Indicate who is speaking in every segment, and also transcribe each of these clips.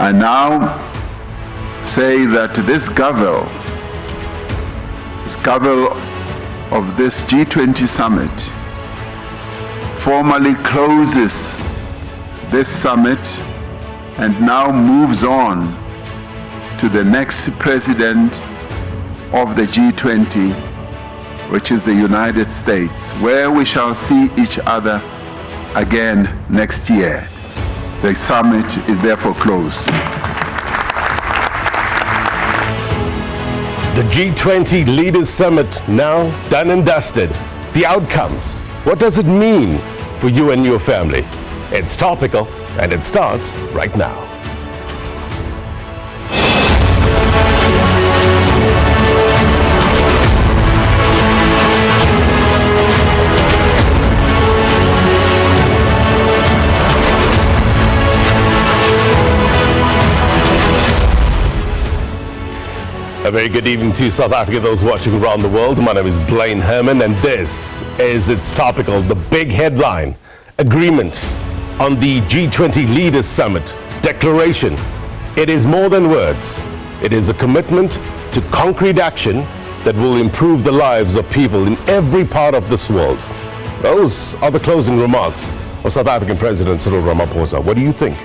Speaker 1: I now say that this gavel of this G20 Summit formally closes this summit and now moves on to the next president of the G20, which is the United States, where we shall see each other again next year. The summit is therefore closed.
Speaker 2: The G20 Leaders Summit now done and dusted. The outcomes. What does it mean for you and your family? It's topical, and it starts right now. A very good evening to South Africa, those watching around the world. My name is Blaine Herman, and this is It's Topical, the big headline. Agreement on the G20 Leaders Summit declaration. It is more than words. It is a commitment to concrete action that will improve the lives of people in every part of this world. Those are the closing remarks of South African President Cyril Ramaphosa. What do you think?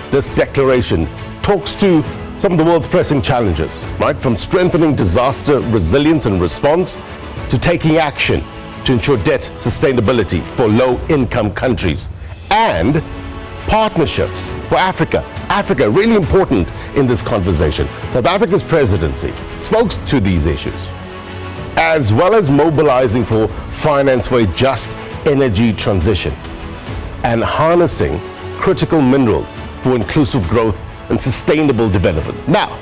Speaker 2: This declaration talks to some of the world's pressing challenges, right? From strengthening disaster resilience and response to taking action to ensure debt sustainability for low-income countries and partnerships for Africa. Africa, really important in this conversation. South Africa's presidency spoke to these issues, as well as mobilizing for finance for a just energy transition and harnessing critical minerals for inclusive growth and sustainable development. Now,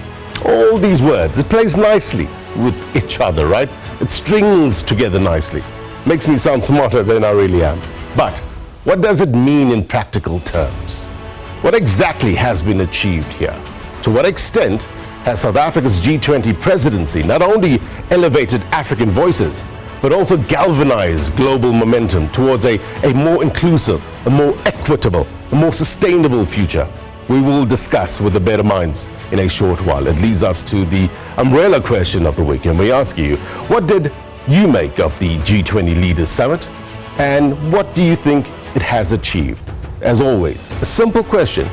Speaker 2: all these words, it plays nicely with each other, right? It strings together nicely. Makes me sound smarter than I really am. But what does it mean in practical terms? What exactly has been achieved here? To what extent has South Africa's G20 presidency not only elevated African voices, but also galvanized global momentum towards a more inclusive, a more equitable, a more sustainable future? We will discuss with the better minds in a short while. It leads us to the umbrella question of the week, and we ask you, what did you make of the G20 Leaders Summit, and what do you think it has achieved? As always, a simple question,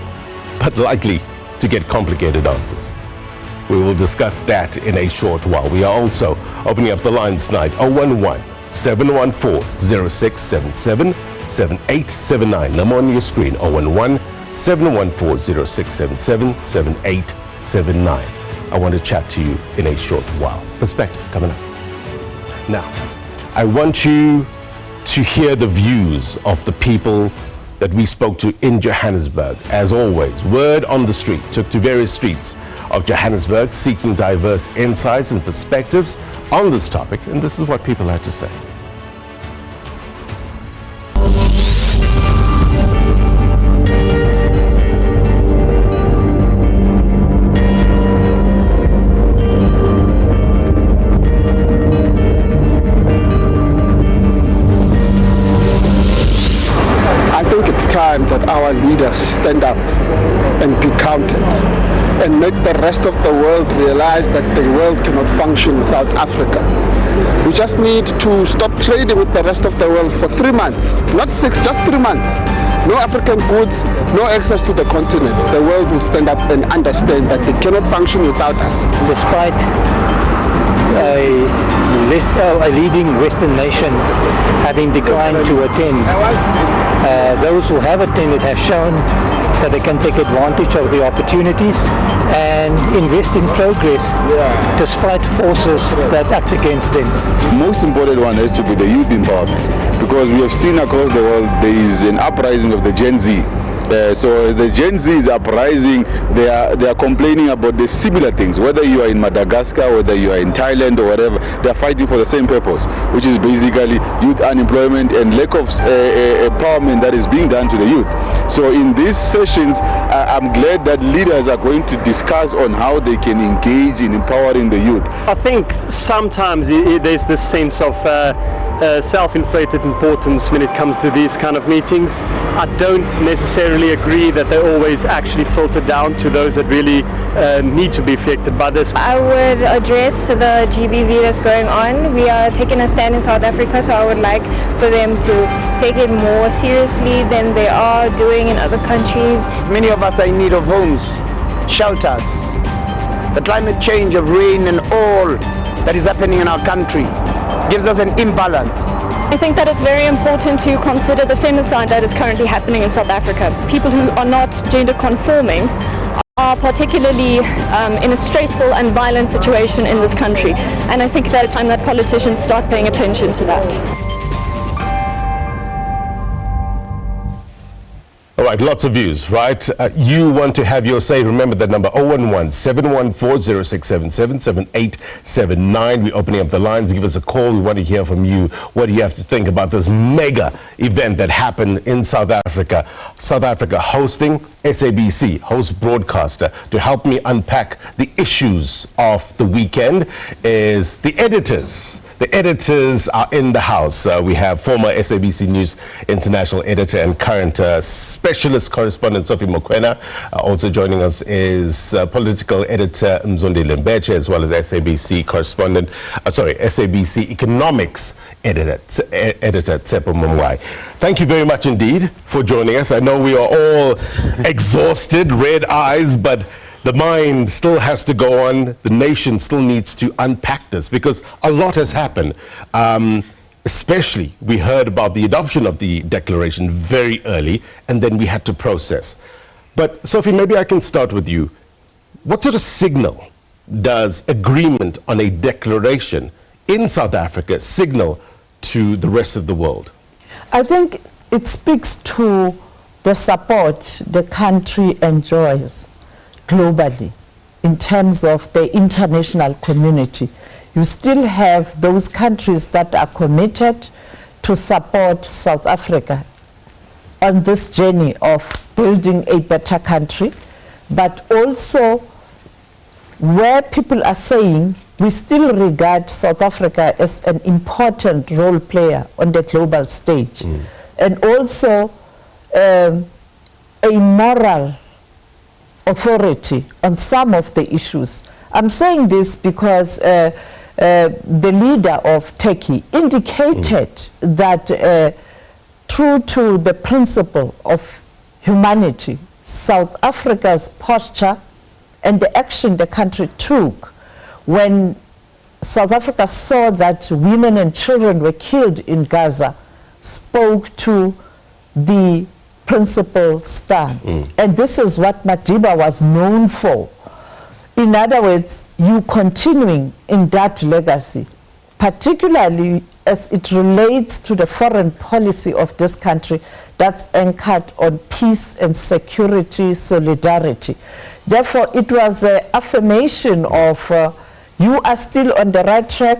Speaker 2: but likely to get complicated answers. We will discuss that in a short while. We are also opening up the lines tonight, 011-714-0677, 7879. Number on your screen, 011-714-0677, 7879. I want to chat to you in a short while. Perspective coming up. Now, I want you to hear the views of the people that we spoke to in Johannesburg. As always, word on the street took to various streets of Johannesburg seeking diverse insights and perspectives on this topic, and this is what people had to say.
Speaker 3: Time that our leaders stand up and be counted and make the rest of the world realize that the world cannot function without Africa. We just need to stop trading with the rest of the world for 3 months, not 6, just 3 months. No African goods, no access to the continent. The world will stand up and understand that they cannot function without us.
Speaker 4: Despite a leading Western nation having declined to attend, those who have attended have shown that they can take advantage of the opportunities and invest in progress despite forces that act against them.
Speaker 5: The most important one has to be the youth empowerment, because we have seen across the world there is an uprising of the Gen Z. So the Gen Z is uprising. They are complaining about the similar things. Whether you are in Madagascar, whether you are in Thailand or whatever, they are fighting for the same purpose, which is basically youth unemployment and lack of empowerment that is being done to the youth. So in these sessions, I'm glad that leaders are going to discuss on how they can engage in empowering the youth.
Speaker 6: I think sometimes there's this sense of self-inflated importance when it comes to these kind of meetings. I don't necessarily agree that they always actually filter down to those that really need to be affected by this.
Speaker 7: I would address the GBV that's going on. We are taking a stand in South Africa, so I would like for them to take it more seriously than they are doing in other countries.
Speaker 8: Many of us are in need of homes, shelters. The climate change of rain and all that is happening in our country gives us an imbalance.
Speaker 7: I think that it's very important to consider the femicide that is currently happening in South Africa. People who are not gender conforming are particularly in a stressful and violent situation in this country. And I think that it's time that politicians start paying attention to that.
Speaker 2: All right, lots of views, right? You want to have your say. Remember that number 011-714-0677-7879. We're opening up the lines. Give us a call. We want to hear from you. What do you have to think about this mega event that happened in South Africa? South Africa hosting SABC, host broadcaster. To help me unpack the issues of the weekend is the editors. The editors are in the house. We have former SABC News International Editor and current Specialist Correspondent Sophie Mokoena. Also joining us is Political Editor Mzwanele Mbenje, as well as SABC Correspondent, SABC Economics Editor Tshepo Mongoai. Thank you very much indeed for joining us. I know we are all exhausted, red eyes, but the mind still has to go on. The nation still needs to unpack this because a lot has happened. Especially, we heard about the adoption of the declaration very early, and then we had to process. But Sophie, maybe I can start with you. What sort of signal does agreement on a declaration in South Africa signal to the rest of the world?
Speaker 9: I think it speaks to the support the country enjoys globally in terms of the international community. You still have those countries that are committed to support South Africa on this journey of building a better country, but also where people are saying we still regard South Africa as an important role player on the global stage, and also a moral authority on some of the issues. I'm saying this because the leader of Turkey indicated that true to the principle of humanity, South Africa's posture and the action the country took when South Africa saw that women and children were killed in Gaza spoke to the principal stance. And this is what Madiba was known for. In other words, you continuing in that legacy, particularly as it relates to the foreign policy of this country that's anchored on peace and security, solidarity. Therefore, it was an affirmation of you are still on the right track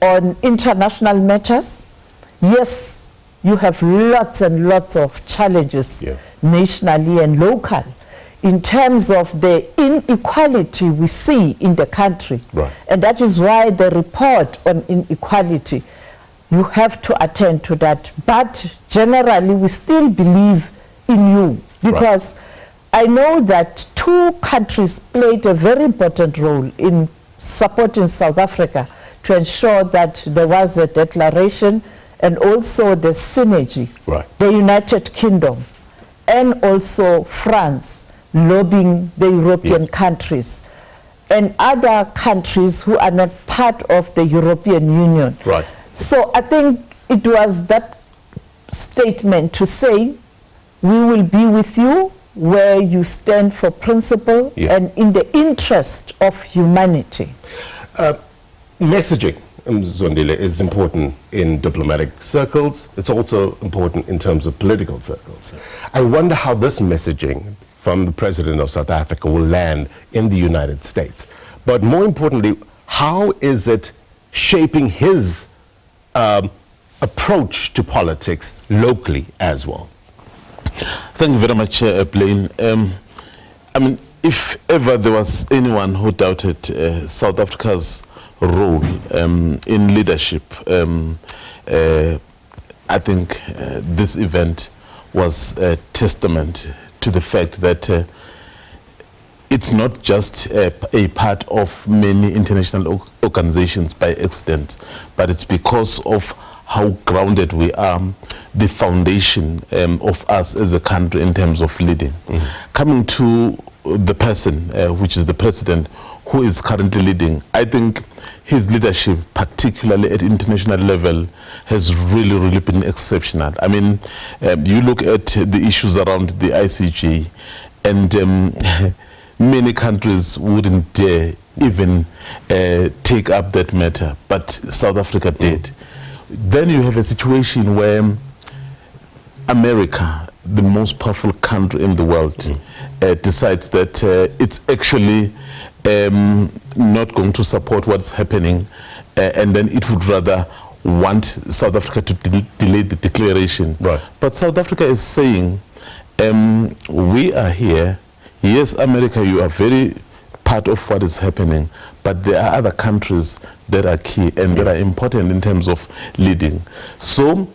Speaker 9: on international matters. Yes, you have lots and lots of challenges nationally and local in terms of the inequality we see in the country. And that is why the report on inequality, you have to attend to that. But generally, we still believe in you because I know that two countries played a very important role in supporting South Africa to ensure that there was a declaration and also the synergy, the United Kingdom, and also France lobbying the European countries and other countries who are not part of the European Union. So I think it was that statement to say, we will be with you where you stand for principle and in the interest of humanity.
Speaker 2: Messaging, Mzwanele, is important in diplomatic circles. It's also important in terms of political circles. I wonder how this messaging from the President of South Africa will land in the United States. But more importantly, how is it shaping his approach to politics locally as well?
Speaker 10: Thank you very much, Blaine. I mean, if ever there was anyone who doubted South Africa's role in leadership. I think this event was a testament to the fact that it's not just a part of many international organizations by accident, but it's because of how grounded we are, the foundation of us as a country in terms of leading. Coming to the person, which is the president, who is currently leading, I think his leadership, particularly at international level, has really been exceptional. I mean, you look at the issues around the ICJ, and many countries wouldn't dare even take up that matter, but South Africa did. Then you have a situation where America, the most powerful country in the world, decides that it's actually not going to support what's happening, and then it would rather want South Africa to delay the declaration.
Speaker 2: Right.
Speaker 10: But South Africa is saying, we are here. Yes, America, you are very part of what is happening, but there are other countries that are key and that are important in terms of leading. So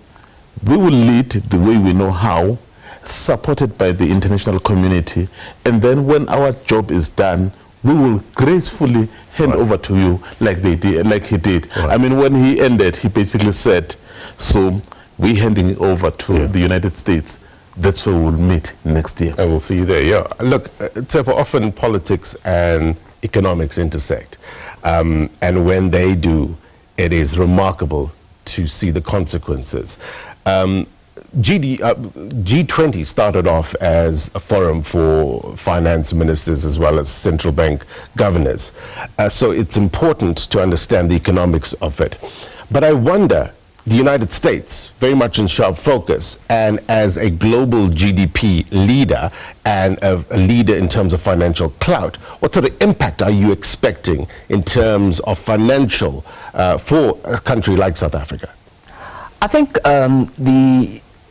Speaker 10: we will lead the way we know how, supported by the international community, and then when our job is done, we will gracefully hand over to you like they did, like he did. I mean, when he ended, he basically said, so we're handing it over to the United States. That's where we'll meet next year.
Speaker 2: And we'll see you there, yeah. Look, Tshepo, often politics and economics intersect. And when they do, it is remarkable to see the consequences. G20 started off as a forum for finance ministers as well as central bank governors. So it's important to understand the economics of it. But I wonder, the United States, very much in sharp focus, and as a global GDP leader and a leader in terms of financial clout, what sort of impact are you expecting in terms of financial for a country like South Africa?
Speaker 11: I think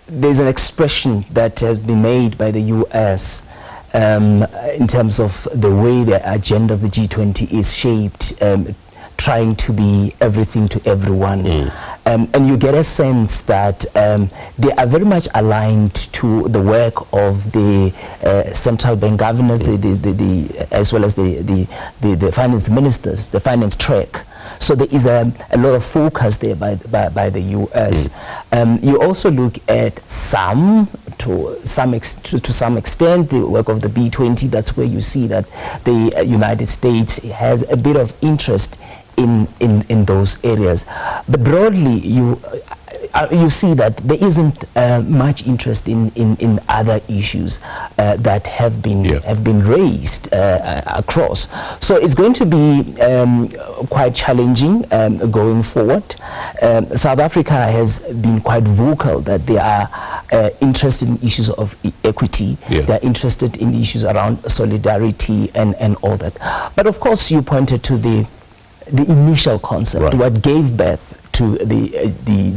Speaker 11: there's an expression that has been made by the US in terms of the way the agenda of the G20 is shaped, trying to be everything to everyone. And you get a sense that they are very much aligned to the work of the central bank governors, as well as the finance ministers, the finance track. So there is a lot of focus there by the US. You also look at to some extent, the work of the B20. That's where you see that the United States has a bit of interest in those areas. But broadly, you see that there isn't much interest in other issues that have been raised across. So it's going to be quite challenging going forward. South Africa has been quite vocal that they are interested in issues of equity. They're interested in issues around solidarity and all that. But of course, you pointed to the initial concept, what gave birth to the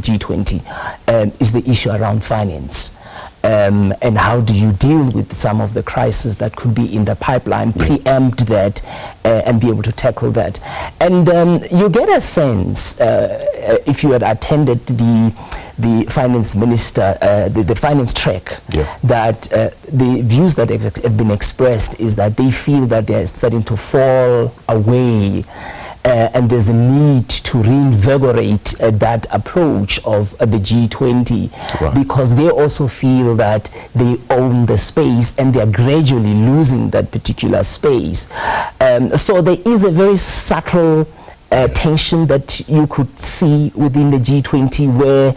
Speaker 11: G20 is the issue around finance. And how do you deal with some of the crises that could be in the pipeline, preempt that, and be able to tackle that. And you get a sense, if you had attended the finance minister, the finance track, that the views that have been expressed is that they feel that they're starting to fall away. And there's a need to reinvigorate that approach of the G20 because they also feel that they own the space and they are gradually losing that particular space. So there is a very subtle tension that you could see within the G20 where,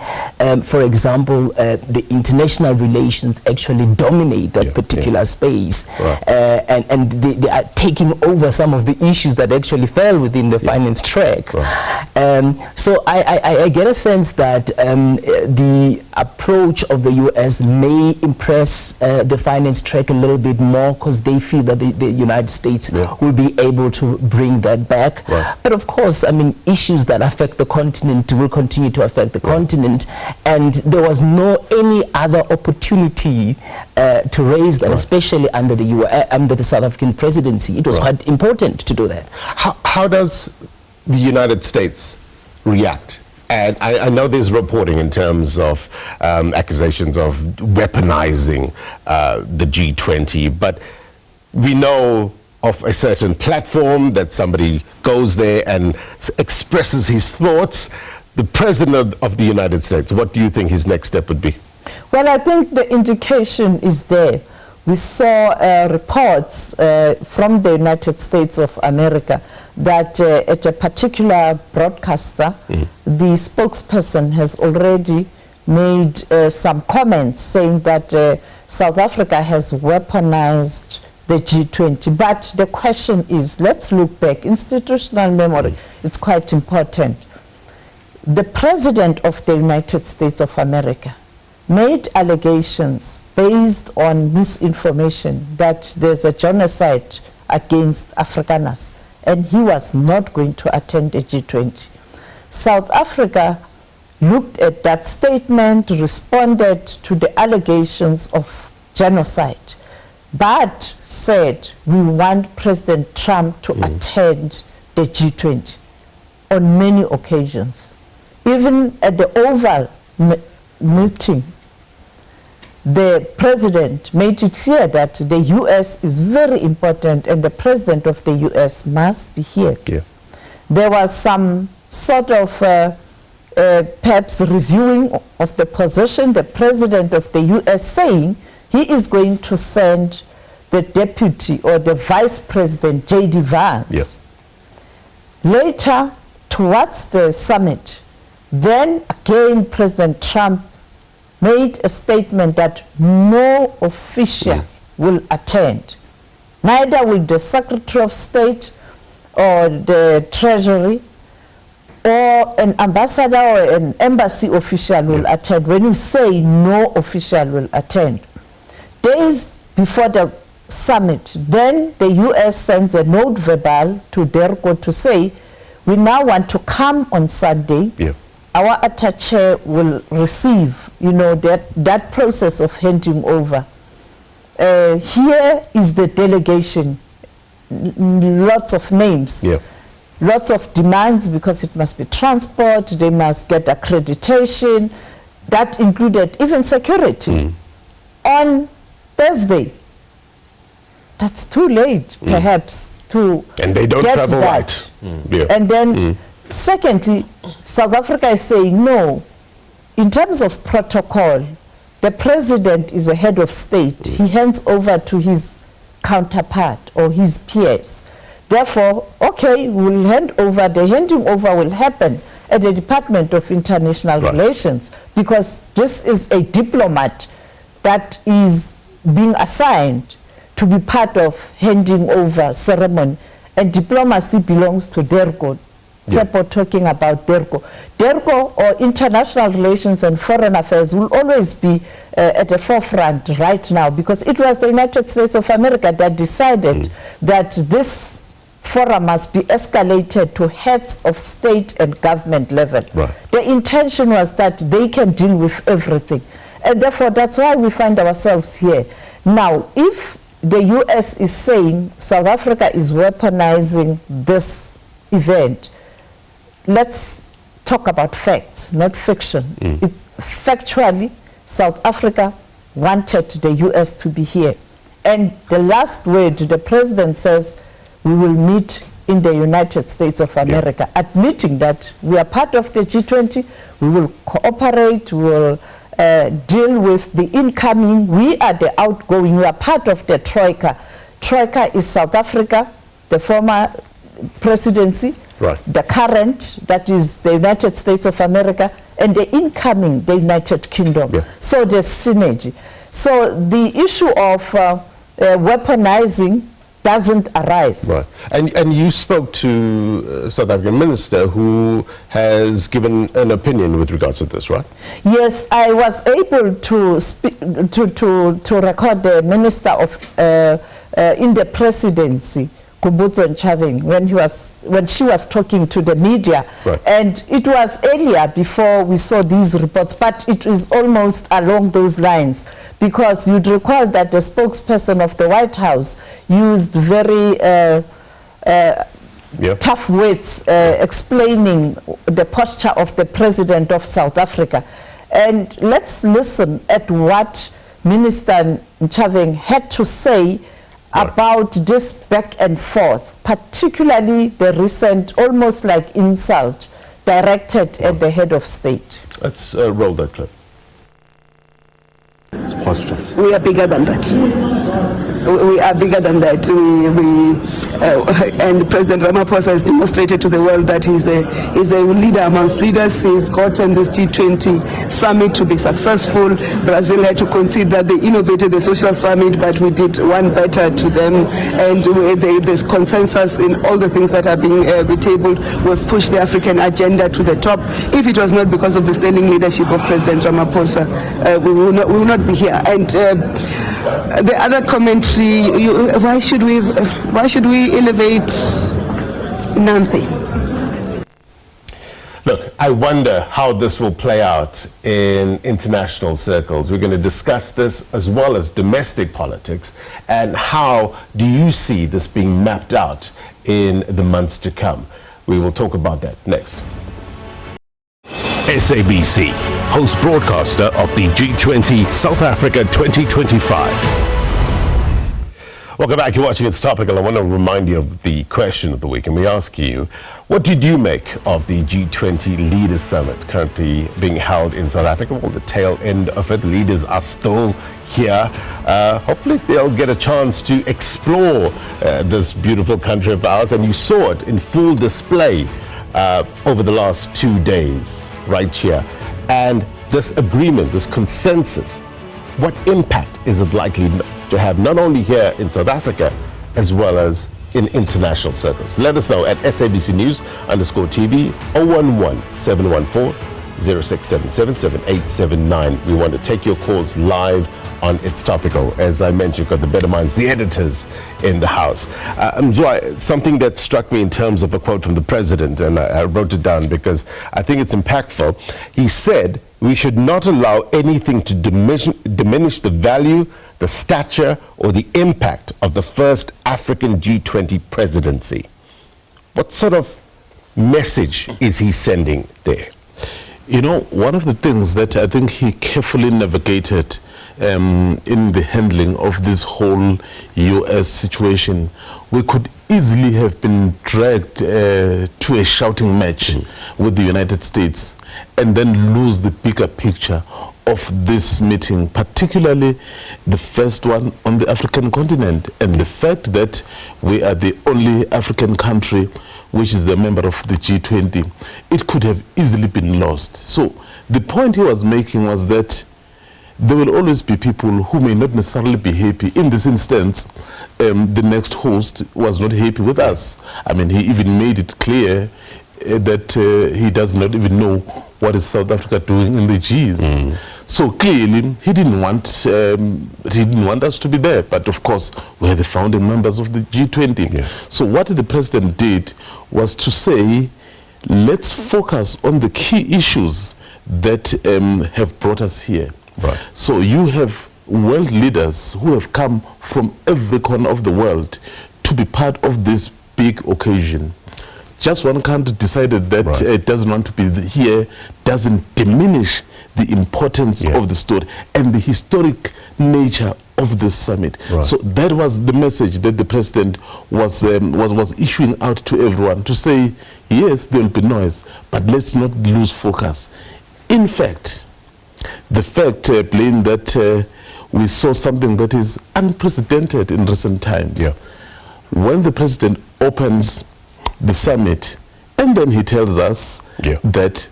Speaker 11: for example, the international relations actually dominate that particular space, and they are taking over some of the issues that actually fell within the finance track. So I get a sense that the approach of the US may impress the finance track a little bit more because they feel that the United States will be able to bring that back. But of course, I mean, issues that affect the continent will continue to affect the continent, and there was no any other opportunity to raise that, especially under the South African presidency. It was quite important to do that.
Speaker 2: How does the United States react? And I know there's reporting in terms of accusations of weaponizing the G20, but we know of a certain platform that somebody goes there and expresses his thoughts. The President of the United States, what do you think his next step would be?
Speaker 9: Well, I think the indication is there. We saw reports from the United States of America that at a particular broadcaster, the spokesperson has already made some comments saying that South Africa has weaponized the G20. But the question is, let's look back. Institutional memory, it's quite important. The President of the United States of America made allegations based on misinformation that there's a genocide against Afrikaners, and he was not going to attend the G20. South Africa looked at that statement, responded to the allegations of genocide, but said we want President Trump to attend the G20 on many occasions. Even at the Oval meeting, the president made it clear that the U.S. is very important and the president of the U.S. must be here.
Speaker 2: Yeah.
Speaker 9: There was some sort of perhaps reviewing of the position, the president of the U.S. saying he is going to send the deputy or the vice president, J.D. Vance.
Speaker 2: Yeah.
Speaker 9: Later, towards the summit, then again President Trump made a statement that no official will attend. Neither will the Secretary of State or the Treasury or an ambassador or an embassy official will attend. When you say no official will attend, days before the summit, then the U.S. sends a note verbal to DERCO to say, we now want to come on Sunday.
Speaker 2: Yeah.
Speaker 9: Our attaché will receive, that process of handing over. Here is the delegation, lots of names, lots of demands because it must be transport, they must get accreditation, that included even security. On Thursday, that's too late perhaps to
Speaker 2: and they don't
Speaker 9: get
Speaker 2: travel
Speaker 9: that.
Speaker 2: Yeah.
Speaker 9: And then secondly, South Africa is saying no. In terms of protocol, the president is a head of state. He hands over to his counterpart or his peers. Therefore, okay, we'll hand over. The handing over will happen at the Department of International Relations because this is a diplomat that is being assigned to be part of handing over ceremony, and diplomacy belongs to DERCO. Tshepo talking about DERCO. DERCO, or International Relations and Foreign Affairs, will always be at the forefront right now because it was the United States of America that decided that this forum must be escalated to heads of state and government level. The intention was that they can deal with everything. And therefore, that's why we find ourselves here. Now, if the U.S. is saying South Africa is weaponizing this event, let's talk about facts, not fiction. Factually, South Africa wanted the U.S. to be here. And the last word, the president says, we will meet in the United States of America, admitting that we are part of the G20, we will cooperate, we will deal with the incoming, we are the outgoing, we are part of the Troika. Troika is South Africa, the former presidency, the current, that is the United States of America, and the incoming, the United Kingdom. So there's synergy. So the issue of weaponizing doesn't arise.
Speaker 2: And you spoke to a South African minister who has given an opinion with regards to this, right?
Speaker 9: Yes, I was able to speak, to record the minister of in the presidency, Kumbutso Nchaveng, when she was talking to the media. And it was earlier before we saw these reports, but it is almost along those lines, because you'd recall that the spokesperson of the White House used very tough words explaining the posture of the President of South Africa. And let's listen at what Minister Nchaveng had to say about this back and forth, particularly the recent, almost like insult, directed at the head of state.
Speaker 2: Let's roll that clip.
Speaker 12: It's posture.
Speaker 13: We are bigger than that. We are bigger than that. And President Ramaphosa has demonstrated to the world that he's a leader amongst leaders. He's gotten this G20 summit to be successful. Brazil had to concede that they innovated the social summit, but we did one better to them. And there's consensus in all the things that are being tabled. We've pushed the African agenda to the top. If it was not because of the sterling leadership of President Ramaphosa, we will not be here. And the other commentary, why should we elevate nothing?
Speaker 2: Look, I wonder how this will play out in international circles. We're going to discuss this as well as domestic politics, and how do you see this being mapped out in the months to come? We will talk about that next.
Speaker 14: SABC, host broadcaster of the G20 South Africa 2025.
Speaker 2: Welcome back. You're watching It's Topical. I want to remind you of the question of the week, and we ask you, what did you make of the G20 Leaders Summit currently being held in South Africa? Well, the tail end of it, leaders are still here. Hopefully they'll get a chance to explore this beautiful country of ours, and you saw it in full display over the last 2 days right here. And this agreement, this consensus, what impact is it likely to have not only here in South Africa as well as in international circles? Let us know at SABC News _TV 011-714-0677-7879. We want to take your calls live on It's Topical. As I mentioned, got the better minds, the editors in the house. Something that struck me in terms of a quote from the president, and I wrote it down because I think it's impactful. He said, we should not allow anything to diminish the value, the stature, or the impact of the first African G20 presidency. What sort of message is he sending there?
Speaker 10: You know, one of the things that I think he carefully navigated in the handling of this whole U.S. situation, we could easily have been dragged to a shouting match with the United States and then lose the bigger picture of this meeting, particularly the first one on the African continent, and the fact that we are the only African country which is the member of the G20. It could have easily been lost. So the point he was making was that there will always be people who may not necessarily be happy. In this instance, the next host was not happy with us. I mean, he even made it clear that he does not even know what is South Africa doing in the Gs. So clearly, he didn't want us to be there. But of course, we are the founding members of the G20. Yeah. So what the president did was to say, let's focus on the key issues that have brought us here. Right. So you have world leaders who have come from every corner of the world to be part of this big occasion. Just one country decided that it doesn't want to be here, doesn't diminish the importance of the story and the historic nature of this summit. Right. So that was the message that the president was issuing out to everyone, to say, yes, there will be noise, but let's not lose focus. In fact, the fact, Blaine, that we saw something that is unprecedented in recent times. Yeah. When the president opens the summit, and then he tells us that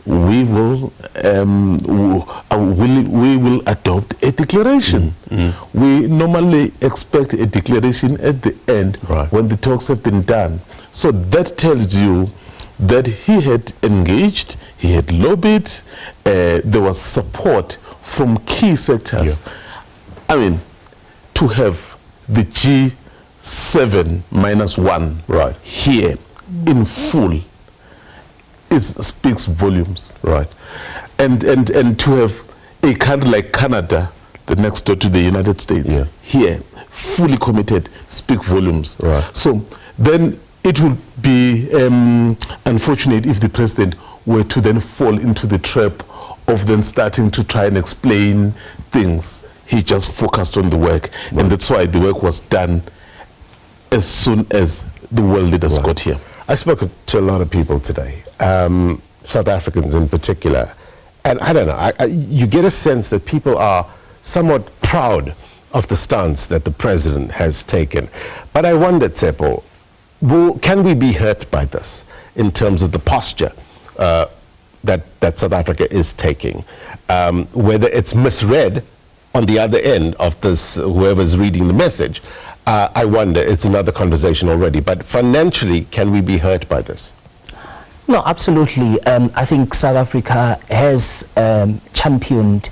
Speaker 10: we will adopt a declaration. We normally expect a declaration at the end when the talks have been done. So that tells you that he had engaged, he had lobbied, there was support from key sectors. I mean, to have the G7-1 here in full speaks volumes. Right. And to have a country like Canada, the next door to the United States, here, fully committed, speak volumes. Right. So then it would be unfortunate if the president were to then fall into the trap of then starting to try and explain things. He just focused on the work, and that's why the work was done as soon as the world leaders got here.
Speaker 2: I spoke to a lot of people today, South Africans in particular, and I don't know, you get a sense that people are somewhat proud of the stance that the president has taken. But I wonder, Tshepo, can we be hurt by this in terms of the posture that South Africa is taking? Whether it's misread on the other end of this, whoever's reading the message, I wonder, it's another conversation already. But financially, can we be hurt by this?
Speaker 11: No, absolutely. I think South Africa has championed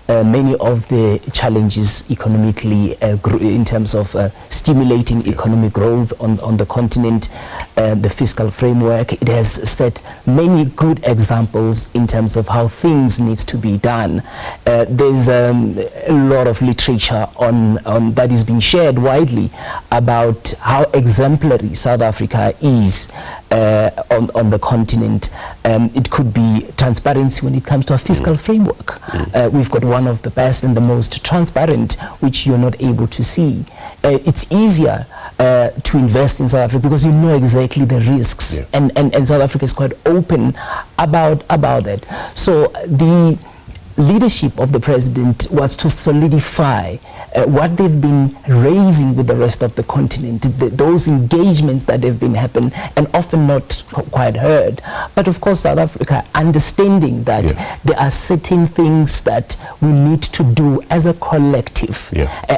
Speaker 11: many of the challenges economically in terms of stimulating economic growth on the continent, the fiscal framework. It has set many good examples in terms of how things need to be done. There's a lot of literature on that is being shared widely about how exemplary South Africa is on the continent. It could be transparency when it comes to a fiscal framework. We've got one of the best and the most transparent, which you're not able to see. It's easier to invest in South Africa because you know exactly the risks, and South Africa is quite open about that. So the leadership of the president was to solidify what they've been raising with the rest of the continent, those engagements that have been happening and often not quite heard. But of course, South Africa understanding that there are certain things that we need to do as a collective.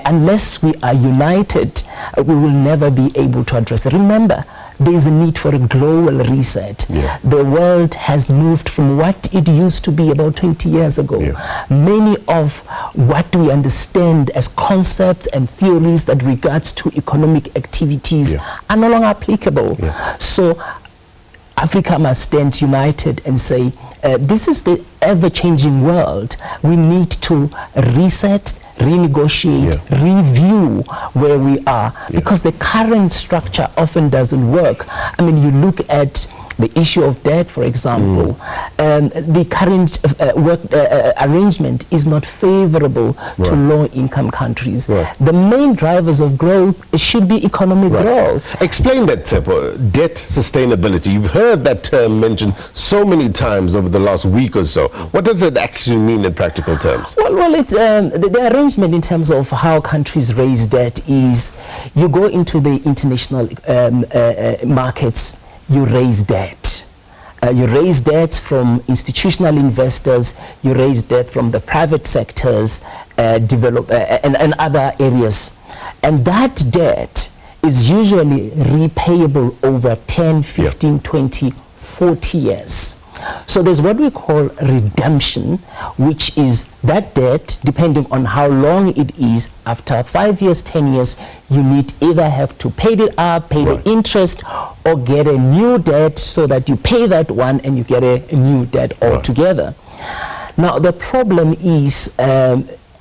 Speaker 11: Unless we are united, we will never be able to address it. Remember, there is a need for a global reset. The world has moved from what it used to be about 20 years ago. Many of what we understand as concepts and theories that regards to economic activities are no longer applicable. So Africa must stand united and say, this is the ever-changing world. We need to reset, renegotiate, review where we are, because the current structure often doesn't work. I mean, you look at the issue of debt, for example, the current arrangement is not favorable to low-income countries. The main drivers of growth should be economic growth.
Speaker 2: Explain that, Tshepo, debt sustainability. You've heard that term mentioned so many times over the last week or so. What does it actually mean in practical terms?
Speaker 11: Well, it's the arrangement in terms of how countries raise debt is you go into the international markets, you raise debt. You raise debts from institutional investors, you raise debt from the private sectors, and other areas. And that debt is usually repayable over 10, 15, 20, 40 years. So there's what we call redemption, which is that debt, depending on how long it is, after 5 years, 10 years, you need either have to pay it up, pay the interest, or get a new debt so that you pay that one and you get a new debt altogether. Now, the problem is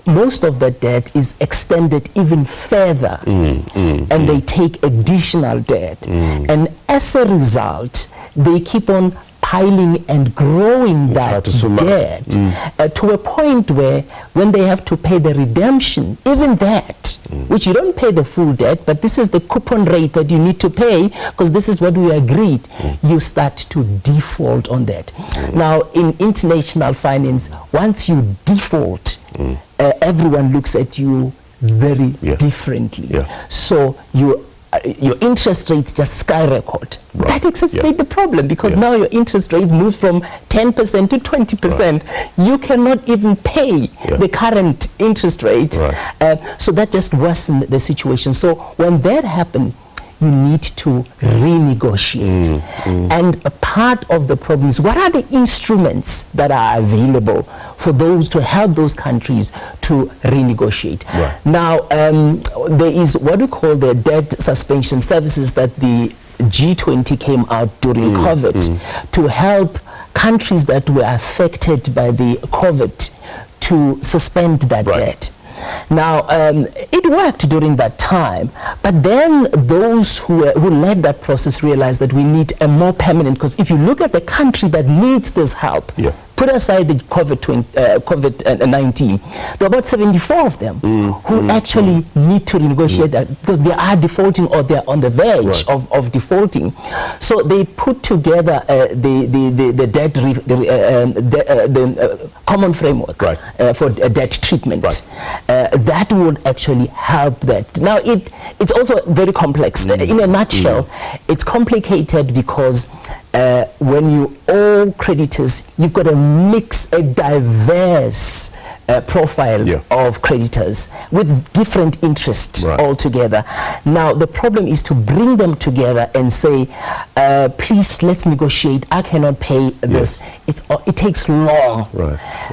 Speaker 11: most of the debt is extended even further, and they take additional debt. And as a result, they keep on piling and growing that debt to a point where when they have to pay the redemption, even that, which you don't pay the full debt, but this is the coupon rate that you need to pay because this is what we agreed, you start to default on that. Now, in international finance, once you default, everyone looks at you very differently. So your interest rates just skyrocket. That exacerbates the problem because now your interest rate moves from 10% to 20%. You cannot even pay the current interest rate. So that just worsens the situation. So when that happens, you need to renegotiate. And a part of the problem is what are the instruments that are available for those to help those countries to renegotiate. Now, there is what we call the debt suspension services that the G20 came out during COVID to help countries that were affected by the COVID to suspend that debt. Now, it worked during that time, but then those who led that process realized that we need a more permanent, because if you look at the country that needs this help, put aside the COVID-19, there are about 74 of them who actually need to renegotiate that because they are defaulting or they are on the verge of defaulting. So they put together the common framework for debt treatment. That would actually help that. Now, it's also very complex. In a nutshell, it's complicated because when you owe creditors, you've got to mix a diverse profile of creditors with different interests altogether. Now, the problem is to bring them together and say, please, let's negotiate. I cannot pay this. It takes long.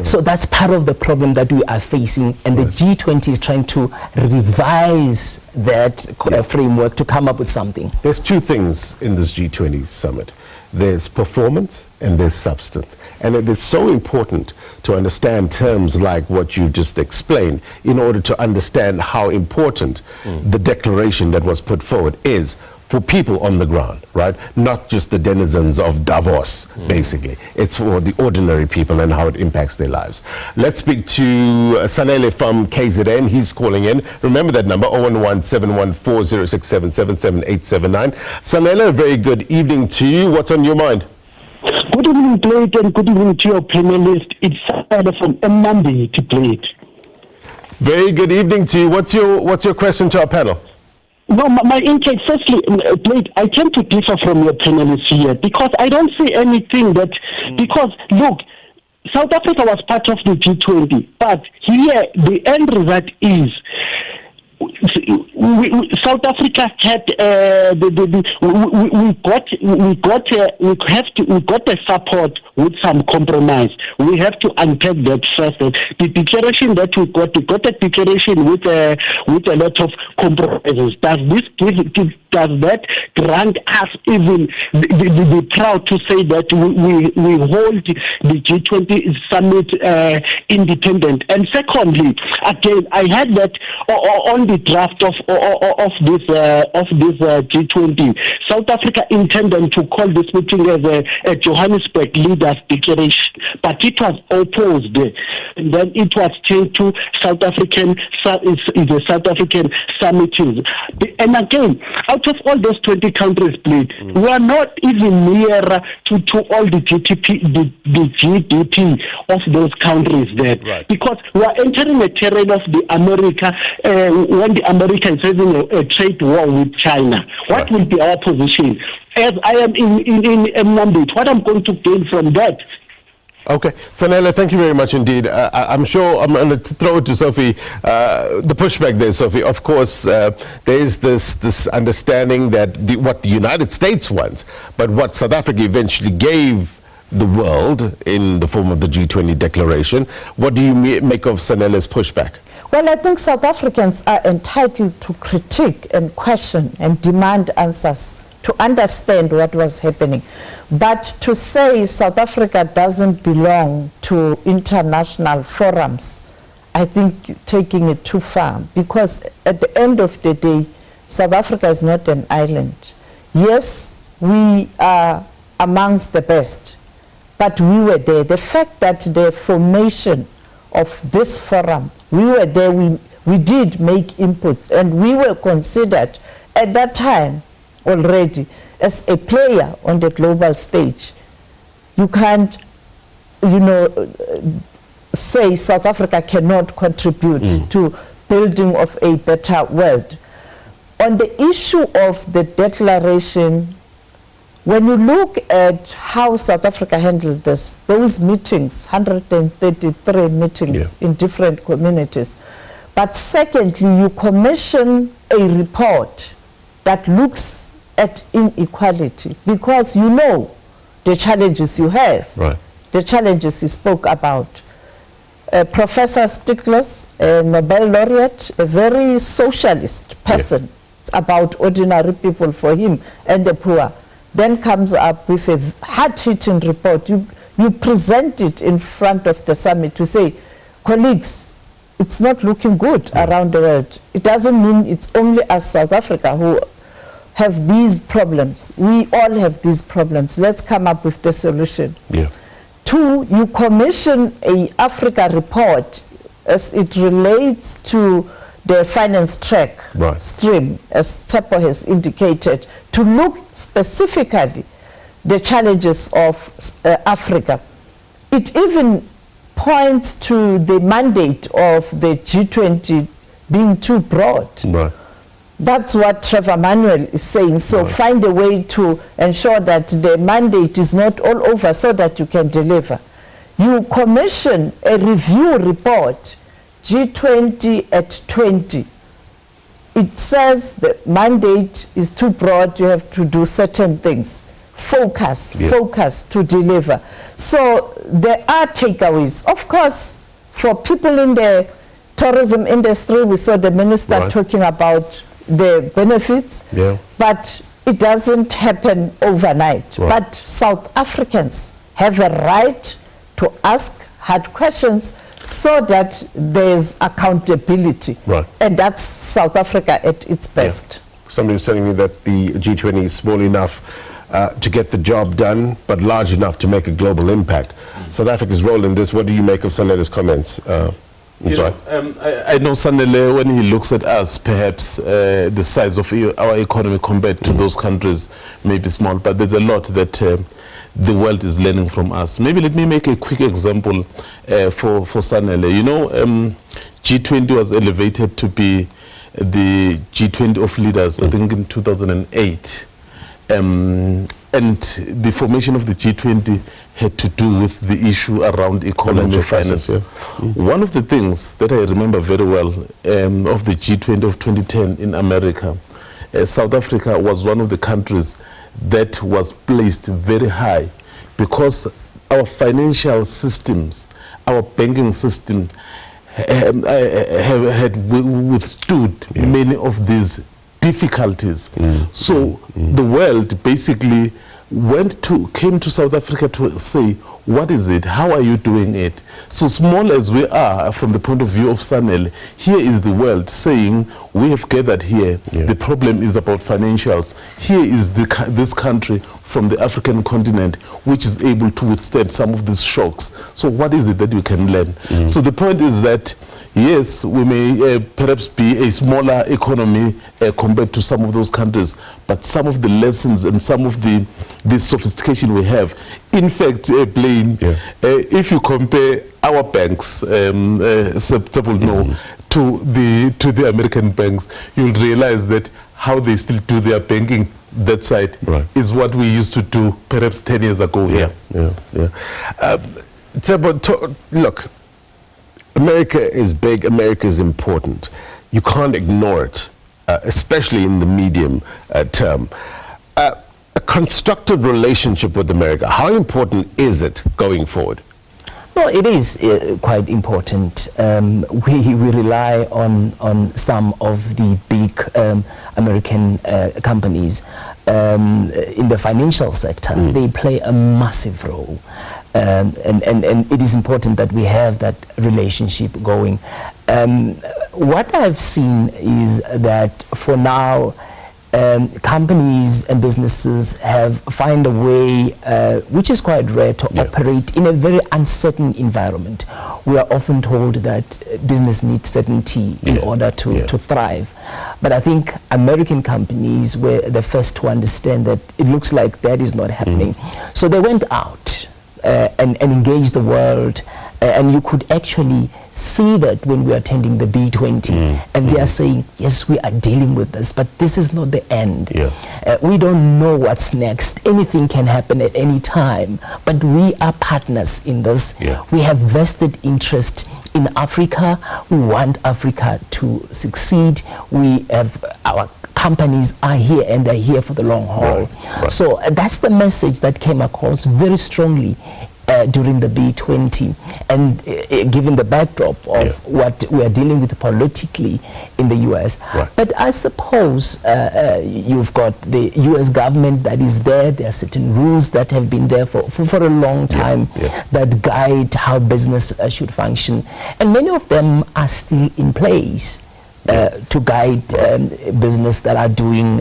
Speaker 11: So that's part of the problem that we are facing, and the G20 is trying to revise that framework to come up with something.
Speaker 2: There's two things in this G20 summit. There's performance and there's substance. And it is so important to understand terms like what you just explained in order to understand how important the declaration that was put forward is for people on the ground, right? Not just the denizens of Davos, basically. It's for the ordinary people and how it impacts their lives. Let's speak to Mzwanele from KZN. He's calling in. Remember that number, 011-714-067-77879. Mzwanele, a very good evening to you. What's on your mind?
Speaker 12: Good evening, Blake, and good evening to your panelist. It's Sada from Monday to Blake.
Speaker 2: Very good evening to you. What's your question to our panel?
Speaker 12: No, my intake, firstly, Blake, I tend to differ from your panelists here because I don't see anything that, because, look, South Africa was part of the G20, but here the end result is South Africa had we got the support with some compromise. We have to unpack that first. The declaration that we got a declaration with a lot of compromises. Does that grant us even the proud to say that we hold the G20 summit independent? And secondly, again, I heard that on the draft of this G20, South Africa intended to call this meeting as a Johannesburg leaders declaration, but it was opposed. And then it was changed to South African summit. And again, out of all those 20 countries, please, we are not even near to all the GDP of those countries there, because we are entering a terrain of the America when the America is having a trade war with China. What will be our position? As I am in Mozambique, what I'm going to gain from that?
Speaker 2: Okay, Mzwanele, thank you very much indeed. I'm sure I'm going to throw it to Sophie. The pushback there, Sophie. Of course, there is this understanding that what the United States wants, but what South Africa eventually gave the world in the form of the G20 declaration. What do you make of Mzwanele's pushback?
Speaker 9: Well, I think South Africans are entitled to critique and question and demand answers to understand what was happening. But to say South Africa doesn't belong to international forums, I think taking it too far, because at the end of the day, South Africa is not an island. Yes, we are amongst the best, but we were there. The fact that the formation of this forum, we were there, we did make inputs, and we were considered at that time already as a player on the global stage. You can't, say South Africa cannot contribute to building of a better world. On the issue of the declaration, when you look at how South Africa handled this, those meetings, 133 meetings in different communities, but secondly, you commission a report that looks at inequality, because you know the challenges you have, the challenges you spoke about. Professor Stiglitz, a Nobel laureate, a very socialist person, it's about ordinary people for him and the poor, then comes up with a hard-hitting report. You present it in front of the summit to say, colleagues, it's not looking good around the world. It doesn't mean it's only us South Africa who have these problems. We all have these problems. Let's come up with the solution.
Speaker 2: Yeah.
Speaker 9: 2, you commission a Africa report as it relates to the finance track stream, as Tshepo has indicated, to look specifically the challenges of Africa. It even points to the mandate of the G20 being too broad.
Speaker 2: Right.
Speaker 9: That's what Trevor Manuel is saying. So find a way to ensure that the mandate is not all over so that you can deliver. You commission a review report, G20 at 20. It says the mandate is too broad, you have to do certain things. Focus to deliver. So there are takeaways. Of course, for people in the tourism industry, we saw the minister talking about the benefits, but it doesn't happen overnight. But South Africans have a right to ask hard questions so that there's accountability. And that's South Africa at its best.
Speaker 2: Somebody was telling me that the G20 is small enough to get the job done, but large enough to make a global impact. South Africa's role in this, what do you make of Sanele's comments?
Speaker 10: I know Sanele, when he looks at us, perhaps the size of our economy compared to those countries may be small, but there's a lot that the world is learning from us. Maybe let me make a quick example for Sanele. You know, G20 was elevated to be the G20 of leaders, I think in 2008. And the formation of the G20 had to do with the issue around economy and finance. One of the things that I remember very well of the G20 of 2010 in America, South Africa was one of the countries that was placed very high because our financial systems, our banking system had withstood many of these difficulties. So the world basically came to South Africa to say, what is it? How are you doing it? So small as we are from the point of view of Sanele, here is the world saying, we have gathered here. The problem is about financials. Here is this country from the African continent which is able to withstand some of these shocks. So what is it that we can learn? So the point is that yes, we may perhaps be a smaller economy compared to some of those countries, but some of the lessons and some of the sophistication we have. In fact, Blaine, if you compare our banks, to the American banks, you'll realize that how they still do their banking that side is what we used to do perhaps 10 years ago here.
Speaker 2: Look, America is big, America is important. You can't ignore it, especially in the medium term. A constructive relationship with America, how important is it going forward?
Speaker 11: Well, it is quite important. We rely on some of the big American companies in the financial sector. They play a massive role. And it is important that we have that relationship going. What I've seen is that for now, companies and businesses have found a way, which is quite rare, to operate in a very uncertain environment. We are often told that business needs certainty in order to thrive. But I think American companies were the first to understand that it looks like that is not happening. So they went out and engaged the world, and you could actually see that when we are attending the B20, and they are saying, yes, we are dealing with this, but this is not the end. We don't know what's next. Anything can happen at any time, but we are partners in this. We have vested interest in Africa. We want Africa to succeed. We have our companies are here, and they're here for the long haul. So that's the message that came across very strongly during the B20, and given the backdrop of what we are dealing with politically in the US.
Speaker 2: Right.
Speaker 11: But I suppose you've got the US government that is there. There are certain rules that have been there for a long time that guide how business should function, and many of them are still in place to guide business that are doing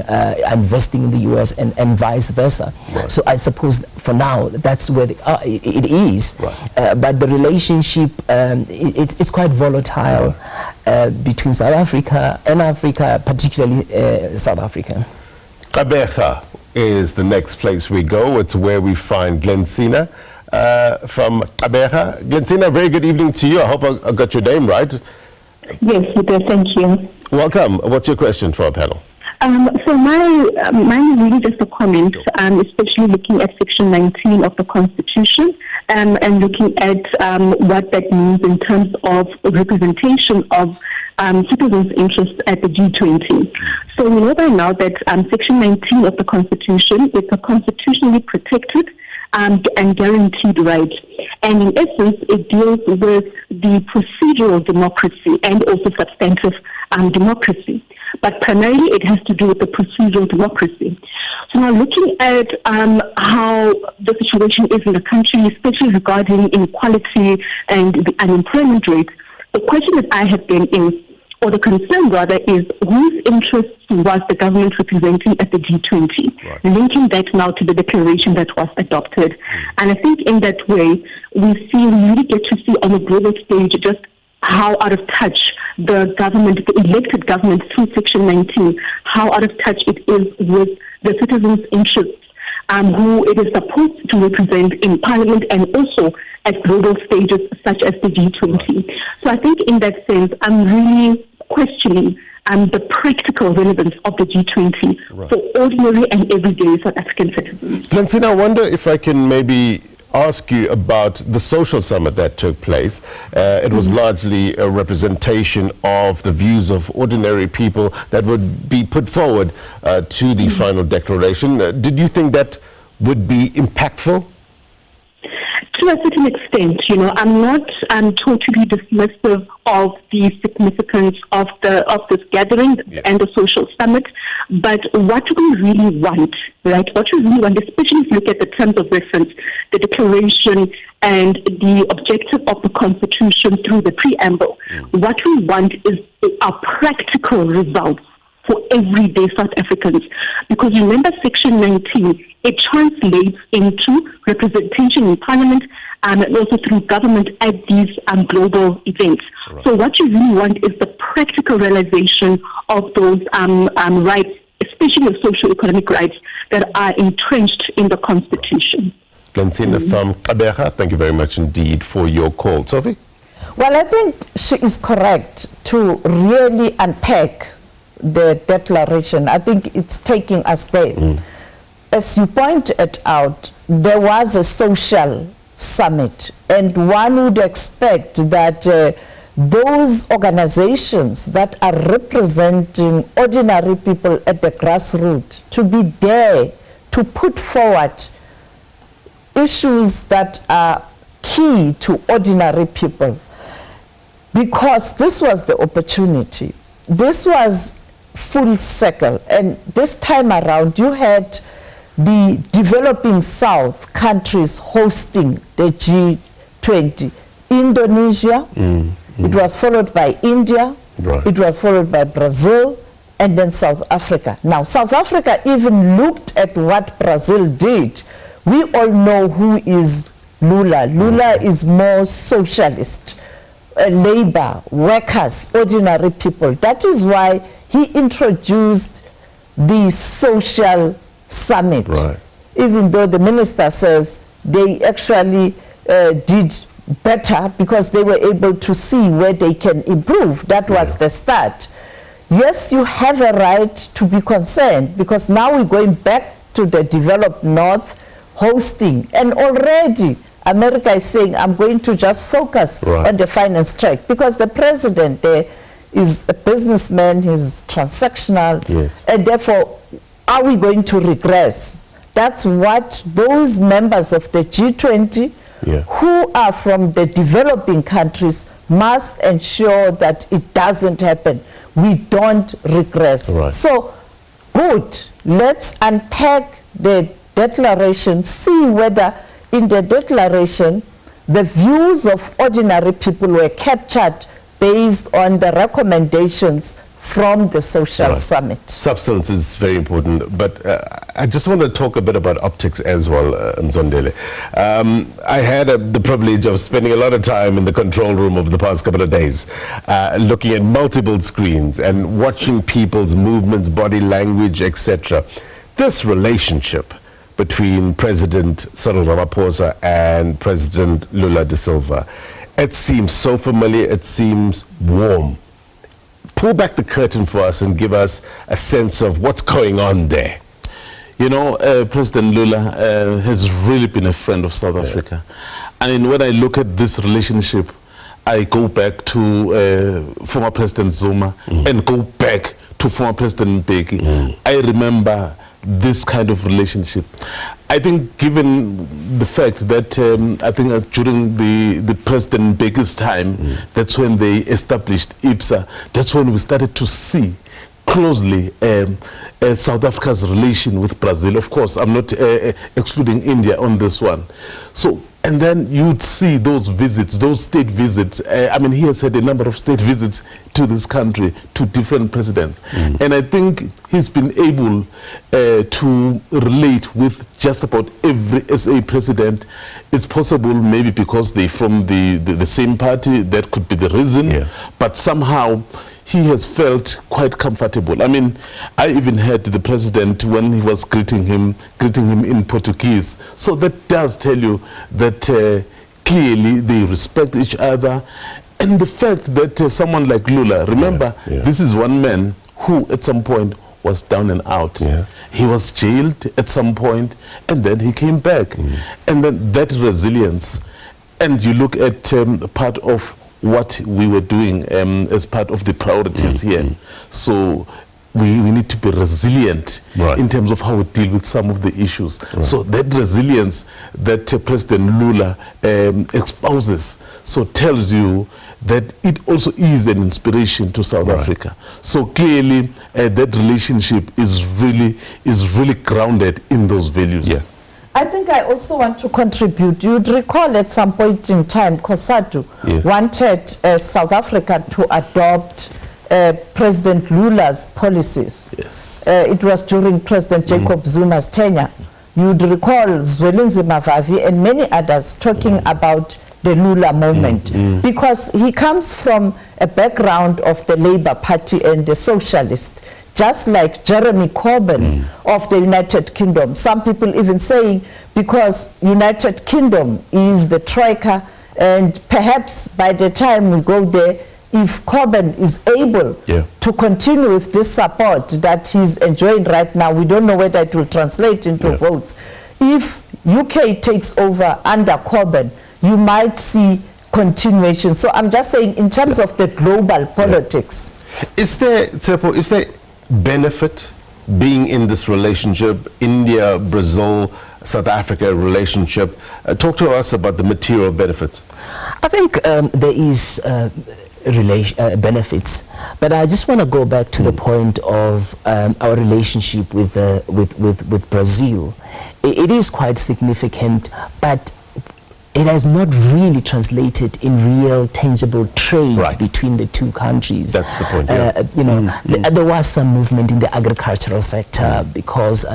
Speaker 11: investing in the US and vice versa.
Speaker 2: Right.
Speaker 11: So I suppose for now that's where it is.
Speaker 2: Right.
Speaker 11: But the relationship it's quite volatile between South Africa and Africa, particularly South Africa.
Speaker 2: Gqeberha is the next place we go. It's where we find Glensina from Gqeberha. Glensina, very good evening to you. I hope I got your name right.
Speaker 15: Yes, you do. Thank you.
Speaker 2: Welcome. What's your question for our panel?
Speaker 15: So mine is really just a comment, especially looking at Section 19 of the Constitution and looking at what that means in terms of representation of citizens' interests at the G20. So we know by now that Section 19 of the Constitution is a constitutionally protected and guaranteed right. And in essence, it deals with the procedural democracy and also substantive democracy. But primarily it has to do with the procedural democracy. So now looking at how the situation is in the country, especially regarding inequality and the unemployment rate, the question that I have been is, or the concern rather, is whose interests was the government representing at the G20, linking that now to the declaration that was adopted. And I think in that way, we really get to see on a global stage just how out of touch the government, the elected government through Section 19, how out of touch it is with the citizens' interests, who it is supposed to represent in Parliament and also at global stages such as the G20. So I think in that sense, I'm really questioning the practical relevance of the G20 for ordinary and everyday South African citizens.
Speaker 2: Glensina, I wonder if I can maybe ask you about the social summit that took place. It was largely a representation of the views of ordinary people that would be put forward to the final declaration. Did you think that would be impactful?
Speaker 15: To a certain extent, I'm not totally dismissive of the significance of this gathering and the social summit, but what we really want, right? What we really want, especially if you look at the terms of reference, the declaration and the objective of the Constitution through the preamble, what we want is a practical results for everyday South Africans. Because remember Section 19, it translates into representation in Parliament and also through government at these global events. So what you really want is the practical realization of those rights, especially the socio-economic rights that are entrenched in the Constitution.
Speaker 2: Glensina from Gqeberha, thank you very much indeed for your call. Sophie?
Speaker 9: Well, I think she is correct to really unpack the declaration. I think it's taking us there. As you pointed out, there was a social summit, and one would expect that those organizations that are representing ordinary people at the grassroots to be there to put forward issues that are key to ordinary people, because this was the opportunity. This was full circle, and this time around you had the developing South countries hosting the G20. Indonesia, it was followed by India, it was followed by Brazil, and then South Africa. Now, South Africa even looked at what Brazil did. We all know who is Lula. Lula is more socialist, labor, workers, ordinary people. That is why he introduced the social summit, even though the minister says they actually did better because they were able to see where they can improve. That was the start. Yes, you have a right to be concerned, because now we're going back to the developed North hosting, and already America is saying, I'm going to just focus on the finance track, because the president there is a businessman, he's transactional, and therefore, are we going to regress? That's what those members of the G20 who are from the developing countries must ensure that it doesn't happen. We don't regress.
Speaker 2: Right.
Speaker 9: So, good, let's unpack the declaration, see whether in the declaration the views of ordinary people were captured based on the recommendations from the social summit.
Speaker 2: Substance is very important, but I just want to talk a bit about optics as well, Mzwanele. I had the privilege of spending a lot of time in the control room over the past couple of days, looking at multiple screens and watching people's movements, body language, etc. This relationship between President Cyril Ramaphosa and President Lula da Silva, it seems so familiar, it seems warm. Pull back the curtain for us and give us a sense of what's going on there.
Speaker 10: You know, President Lula has really been a friend of South Africa. And when I look at this relationship, I go back to former President Zuma and go back to former President Mbeki. I remember this kind of relationship. I think given the fact that I think during the President Mbeki's time, that's when they established IPSA, that's when we started to see closely South Africa's relation with Brazil. Of course, I'm not excluding India on this one. So, and then you'd see those visits, those state visits. I mean, he has had a number of state visits to this country, to different presidents. And I think he's been able to relate with just about every SA president. It's possible maybe because they're from the same party, that could be the reason. But somehow he has felt quite comfortable. I mean, I even heard the president when he was greeting him in Portuguese. So that does tell you that clearly they respect each other. And the fact that someone like Lula, remember, this is one man who at some point was down and out. He was jailed at some point, and then he came back. And then that resilience, and you look at part of what we were doing as part of the priorities here. So we need to be resilient in terms of how we deal with some of the issues. So that resilience that President Lula espouses, so tells you that it also is an inspiration to South Africa. So clearly that relationship is really grounded in those values.
Speaker 9: I think I also want to contribute. You'd recall at some point in time, COSATU wanted South Africa to adopt President Lula's policies. It was during President Jacob Zuma's tenure. You'd recall Zwelinzi Mavavi and many others talking about the Lula moment, because he comes from a background of the Labour Party and the Socialist, just like Jeremy Corbyn of the United Kingdom. Some people even saying because United Kingdom is the troika, and perhaps by the time we go there, if Corbyn is able to continue with this support that he's enjoying right now, we don't know whether it will translate into votes. If UK takes over under Corbyn, you might see continuation. So I'm just saying in terms of the global politics.
Speaker 2: Is there, Tshepo, is there benefit being in this relationship, India, Brazil, South Africa relationship? Talk to us about the material benefits.
Speaker 11: I think there is benefits, but I just want to go back to the point of our relationship with Brazil. It is quite significant, but it has not really translated in real tangible trade between the two countries.
Speaker 2: That's the point.
Speaker 11: You know, there was some movement in the agricultural sector because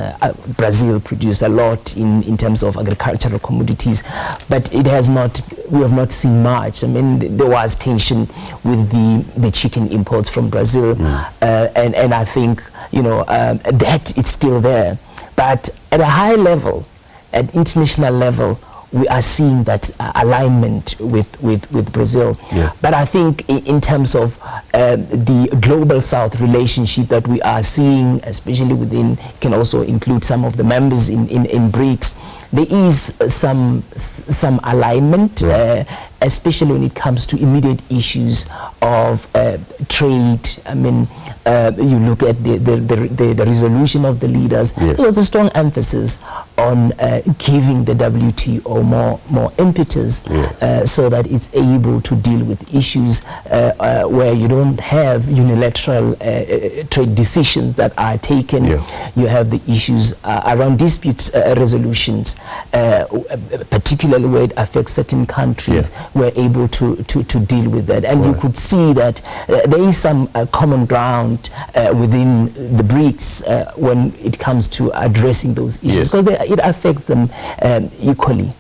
Speaker 11: Brazil produced a lot in terms of agricultural commodities, but it has not. We have not seen much. I mean, there was tension with the chicken imports from Brazil, and I think that it's still there. But at a high level, at international level, we are seeing that alignment with Brazil. But I think in terms of the global South relationship that we are seeing, especially within, can also include some of the members in BRICS, there is some alignment, especially when it comes to immediate issues of trade. I mean, you look at the resolution of the leaders, there was a strong emphasis on giving the WTO more impetus so that it's able to deal with issues where you don't have unilateral trade decisions that are taken. You have the issues around disputes resolutions, particularly where it affects certain countries. We're able to deal with that. And you could see that there is some common ground within the BRICS when it comes to addressing those issues, because it affects them equally.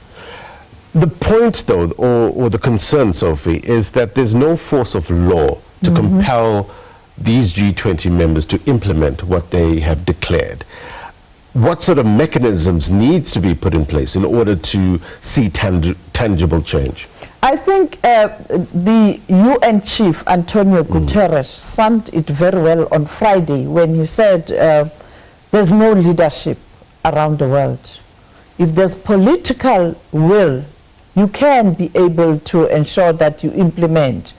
Speaker 2: The point, though, or the concern, Sophie, is that there's no force of law to compel these G20 members to implement what they have declared. What sort of mechanisms needs to be put in place in order to see tangible change?
Speaker 9: I think the UN chief, Antonio Guterres, summed it very well on Friday when he said there's no leadership around the world. If there's political will, you can be able to ensure that you implement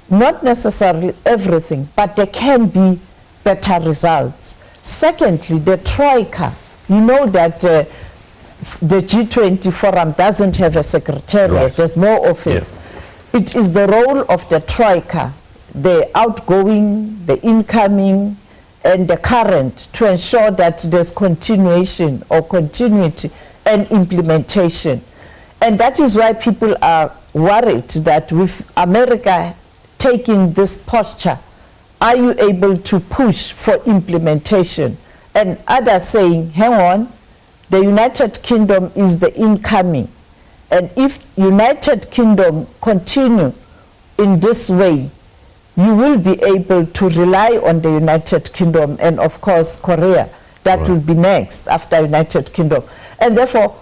Speaker 9: not necessarily everything, but there can be better results. Secondly, the Troika, you know that the G20 forum doesn't have a secretariat, there's no office. It is the role of the Troika, the outgoing, the incoming, and the current, to ensure that there's continuation or continuity and implementation. And that is why people are worried that with America taking this posture, are you able to push for implementation? And others saying, hang on, the United Kingdom is the incoming. And if United Kingdom continue in this way, you will be able to rely on the United Kingdom and, of course, Korea. That will be next after United Kingdom. And therefore,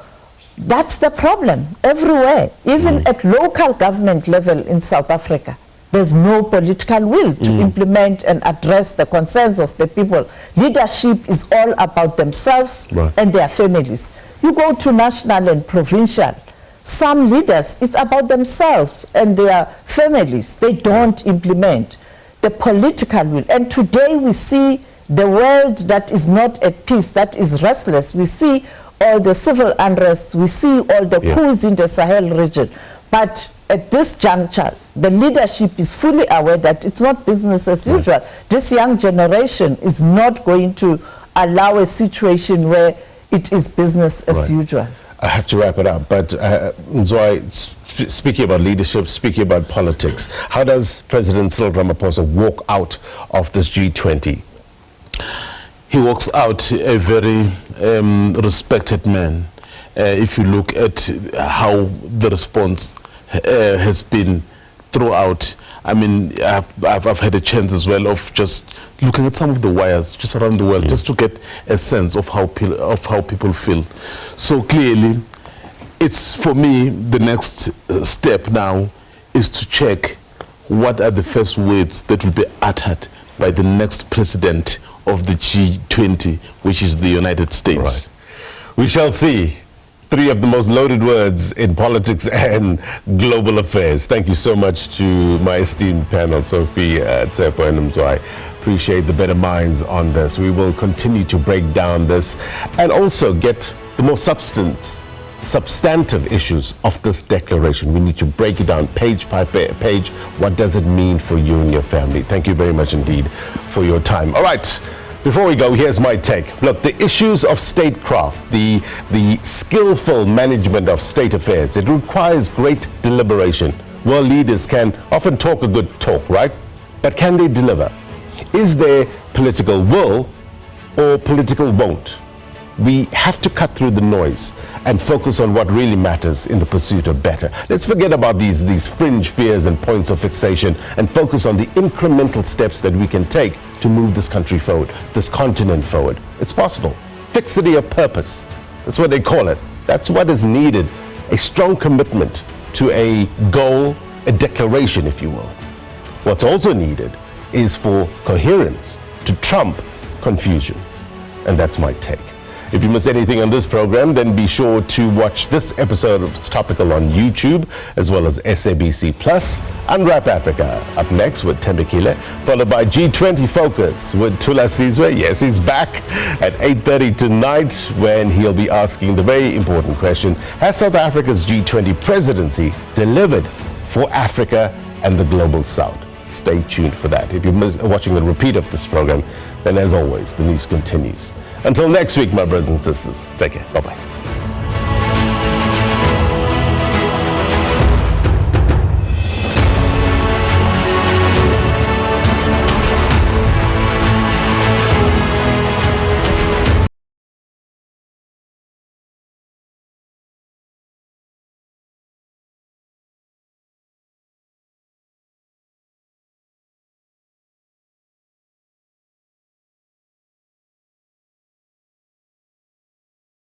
Speaker 9: that's the problem everywhere, even at local government level in South Africa. There's no political will to implement and address the concerns of the people. Leadership is all about themselves and their families. You go to national and provincial, some leaders, it's about themselves and their families. They don't implement the political will. And today we see the world that is not at peace, that is restless. We see all the civil unrest, we see all the coups in the Sahel region. But at this juncture, the leadership is fully aware that it's not business as usual. This young generation is not going to allow a situation where it is business as usual.
Speaker 2: I have to wrap it up, but Mzwanele, speaking about leadership, speaking about politics, how does President Cyril Ramaphosa walk out of this G20?
Speaker 10: He walks out a very respected man. If you look at how the response has been throughout, I mean, I've had a chance as well of just looking at some of the wires just around the world, just to get a sense of how people feel. So clearly, it's, for me, the next step now is to check what are the first words that will be uttered by the next president of the G20, which is the United States.
Speaker 2: We shall see. Three of the most loaded words in politics and global affairs. Thank you so much to my esteemed panel, Sophie, Tshepo, and Mzwanele. Appreciate the better minds on this. We will continue to break down this and also get the more substantive issues of this declaration. We need to break it down page by page. What does it mean for you and your family? Thank you very much indeed for your time. All right. Before we go, here's my take. Look, the issues of statecraft, the skillful management of state affairs, it requires great deliberation. World leaders can often talk a good talk, right? But can they deliver? Is there political will or political won't? We have to cut through the noise and focus on what really matters in the pursuit of better. Let's forget about these fringe fears and points of fixation and focus on the incremental steps that we can take to move this country forward, this continent forward. It's possible. Fixity of purpose. That's what they call it. That's what is needed. A strong commitment to a goal, a declaration, if you will. What's also needed is for coherence to trump confusion. And that's my take. If you miss anything on this program, then be sure to watch this episode of Topical on YouTube, as well as SABC Plus. Unwrap Africa up next with Tembekile, followed by G20 Focus with Tula Sizwe. Yes, he's back at 8:30 tonight, when he'll be asking the very important question: has South Africa's G20 presidency delivered for Africa and the global South? Stay tuned for that. If you're watching the repeat of this program, then as always, the news continues. Until next week, my brothers and sisters, take care. Bye-bye.